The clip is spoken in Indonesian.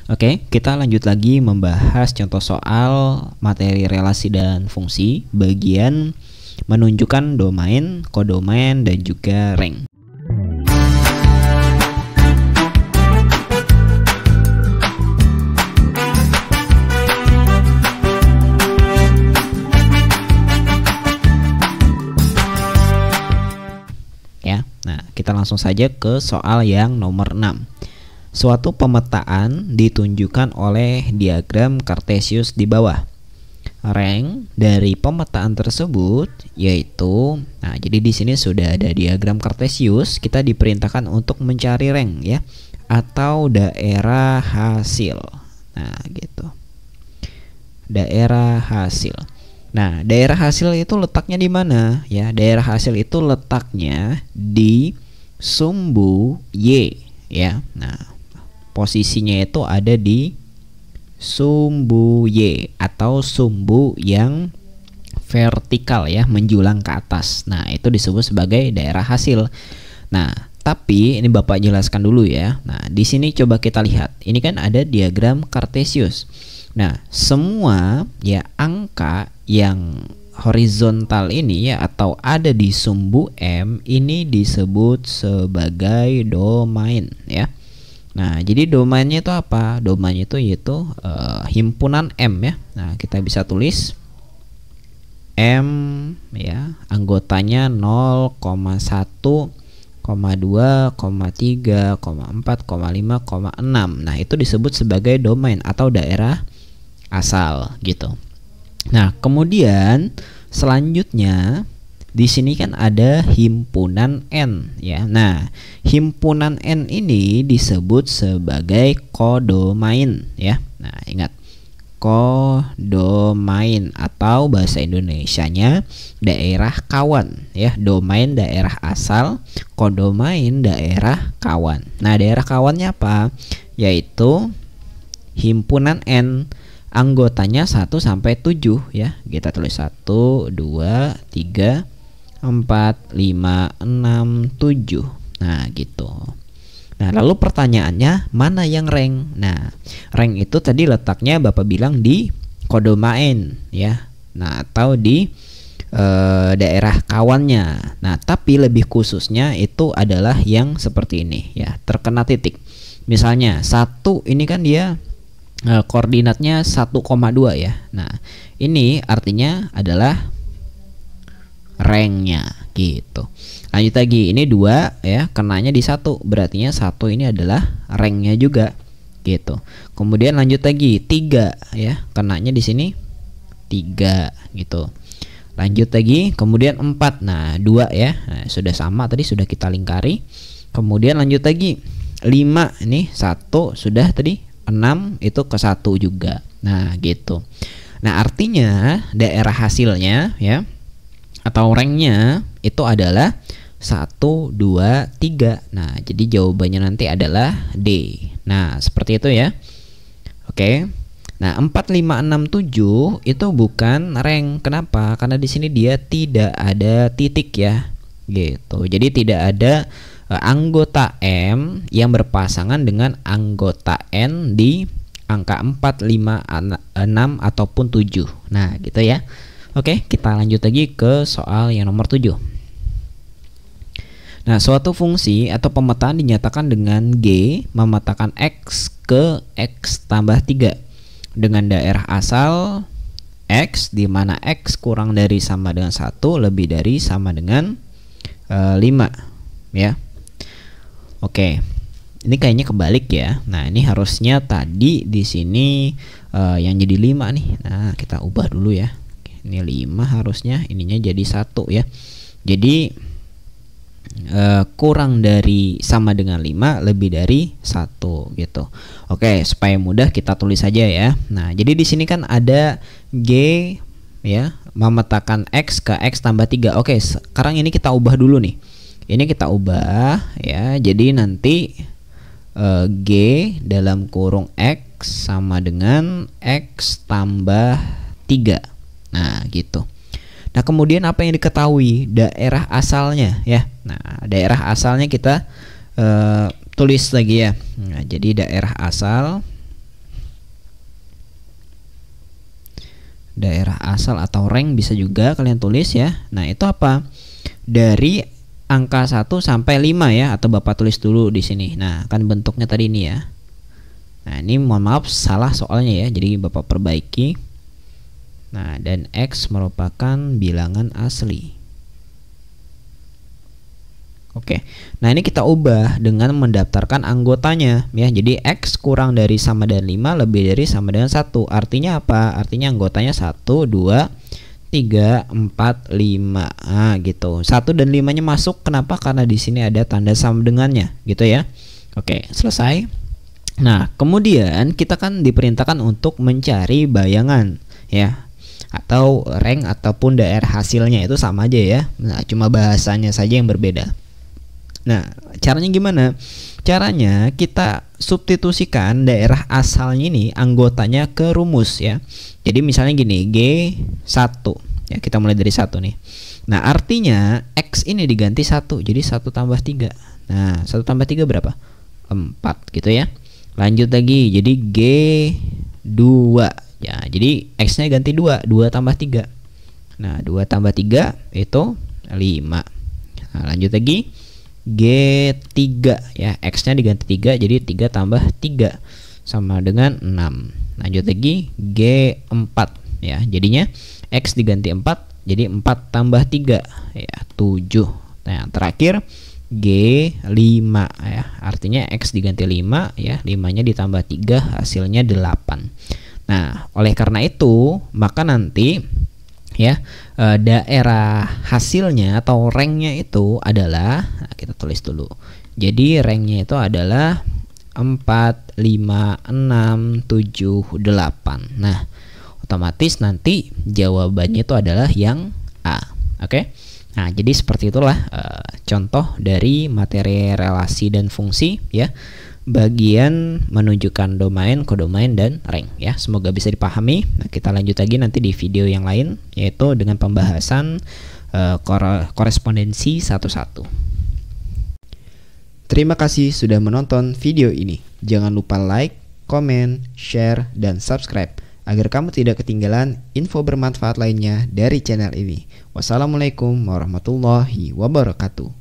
Oke, kita lanjut lagi membahas contoh soal materi relasi dan fungsi bagian menunjukkan domain, kodomain, dan juga rank. Ya, nah kita langsung saja ke soal yang nomor 6. Suatu pemetaan ditunjukkan oleh diagram Cartesius di bawah. Rank dari pemetaan tersebut yaitu, nah jadi di sini sudah ada diagram Cartesius, kita diperintahkan untuk mencari rank ya, atau daerah hasil. Nah gitu, daerah hasil. Nah daerah hasil itu letaknya di mana ya? Daerah hasil itu letaknya di sumbu Y ya. Nah posisinya itu ada di sumbu Y atau sumbu yang vertikal ya, menjulang ke atas. Nah, itu disebut sebagai daerah hasil. Nah, tapi ini Bapak jelaskan dulu ya. Nah, di sini coba kita lihat. Ini kan ada diagram Cartesius. Nah, semua ya angka yang horizontal ini ya atau ada di sumbu M ini disebut sebagai domain ya. Nah, jadi domainnya itu apa? Domainnya itu yaitu himpunan M ya. Nah, kita bisa tulis M ya, anggotanya 0, 1, 2, 3, 4, 5, 6. Nah, itu disebut sebagai domain atau daerah asal gitu. Nah, kemudian selanjutnya di sini kan ada himpunan N ya. Nah, himpunan N ini disebut sebagai kodomain ya. Nah, ingat, kodomain atau bahasa Indonesianya daerah kawan ya. Domain daerah asal, kodomain daerah kawan. Nah, daerah kawannya apa? Yaitu himpunan N, anggotanya 1 sampai 7 ya. Kita tulis 1, 2, 3, 4, 5, 6, 7. Nah gitu. Nah lalu pertanyaannya, mana yang rank? Nah rank itu tadi letaknya Bapak bilang di kodomain ya. Nah atau di daerah kawannya. Nah tapi lebih khususnya itu adalah yang seperti ini ya, terkena titik. Misalnya 1 ini kan dia koordinatnya 1,2 ya. Nah ini artinya adalah ranknya gitu. Lanjut lagi, ini 2 ya, kenanya di 1, berartinya 1 ini adalah ranknya juga gitu. Kemudian lanjut lagi 3 ya, kenanya di sini 3 gitu. Lanjut lagi, kemudian 4. Nah 2 ya, nah, sudah sama tadi, sudah kita lingkari. Kemudian lanjut lagi 5, ini 1 sudah tadi, 6 itu ke 1 juga. Nah gitu. Nah artinya daerah hasilnya ya atau ranknya itu adalah 1, 2, 3. Nah jadi jawabannya nanti adalah D. Nah seperti itu ya. Oke. Nah 4, 5, 6, 7 itu bukan rank. Kenapa? Karena di sini dia tidak ada titik ya gitu. Jadi tidak ada anggota M yang berpasangan dengan anggota N di angka 4, 5, 6 ataupun 7. Nah gitu ya. Oke, kita lanjut lagi ke soal yang nomor 7. Nah, suatu fungsi atau pemetaan dinyatakan dengan G memetakan X ke X tambah 3 dengan daerah asal X, di mana X kurang dari sama dengan 1, lebih dari sama dengan 5 ya. Oke, ini kayaknya kebalik ya. Nah, ini harusnya tadi di sini yang jadi 5 nih. Nah, kita ubah dulu ya. Ini 5 harusnya, ininya jadi 1 ya. Jadi kurang dari sama dengan 5, lebih dari 1 gitu. Oke, supaya mudah kita tulis saja ya. Nah, jadi di sini kan ada G ya, memetakan X ke X tambah 3. Oke, sekarang ini kita ubah dulu nih. Ini kita ubah ya. Jadi nanti G dalam kurung X sama dengan X tambah 3. Nah gitu. Nah kemudian apa yang diketahui? Daerah asalnya ya. Nah daerah asalnya kita tulis lagi ya. Nah, jadi daerah asal daerah asal atau rank bisa juga kalian tulis ya. Nah, itu apa? Dari angka 1 sampai 5 ya, atau Bapak tulis dulu di sini. Nah, kan bentuknya tadi ini ya. Nah, ini mohon maaf salah soalnya ya. Jadi Bapak perbaiki. Nah, dan X merupakan bilangan asli. Oke, nah ini kita ubah dengan mendaftarkan anggotanya ya. Jadi X kurang dari sama dengan 5 lebih dari sama dengan 1. Artinya apa? Artinya anggotanya 1, 2, 3, 4, 5. Nah, gitu. 1 dan 5-nya masuk. Kenapa? Karena di sini ada tanda sama dengannya, gitu ya. Oke, selesai. Nah, kemudian kita kan diperintahkan untuk mencari bayangan ya, atau rank ataupun daerah hasilnya, itu sama aja ya. Nah, cuma bahasanya saja yang berbeda. Nah, caranya gimana? Caranya kita substitusikan daerah asalnya ini anggotanya ke rumus ya. Jadi misalnya gini, G1 ya, kita mulai dari 1 nih. Nah, artinya X ini diganti 1, jadi 1 tambah 3. Nah, 1 tambah 3 berapa? 4 gitu ya. Lanjut lagi, jadi G2 ya, jadi X nya ganti 2, 2 tambah 3. Nah, 2 tambah 3 itu 5. Nah, lanjut lagi, G3 ya, X nya diganti 3, jadi 3 tambah 3 sama dengan 6. Lanjut lagi, G4 ya, jadinya X diganti 4, jadi 4 tambah 3 ya, 7. Nah, yang terakhir G5 ya, artinya X diganti 5 ya, 5 nya ditambah 3 hasilnya 8. Nah, oleh karena itu maka nanti ya, daerah hasilnya atau ranknya itu adalah, nah, kita tulis dulu. Jadi ranknya itu adalah 4, 5, 6, 7, 8. Nah, otomatis nanti jawabannya itu adalah yang A. Oke. Nah, jadi seperti itulah contoh dari materi relasi dan fungsi ya, bagian menunjukkan domain, kodomain, dan rank ya. Semoga bisa dipahami. Nah, kita lanjut lagi nanti di video yang lain, yaitu dengan pembahasan korespondensi satu-satu. Terima kasih sudah menonton video ini. Jangan lupa like, komen, share, dan subscribe agar kamu tidak ketinggalan info bermanfaat lainnya dari channel ini. Wassalamualaikum warahmatullahi wabarakatuh.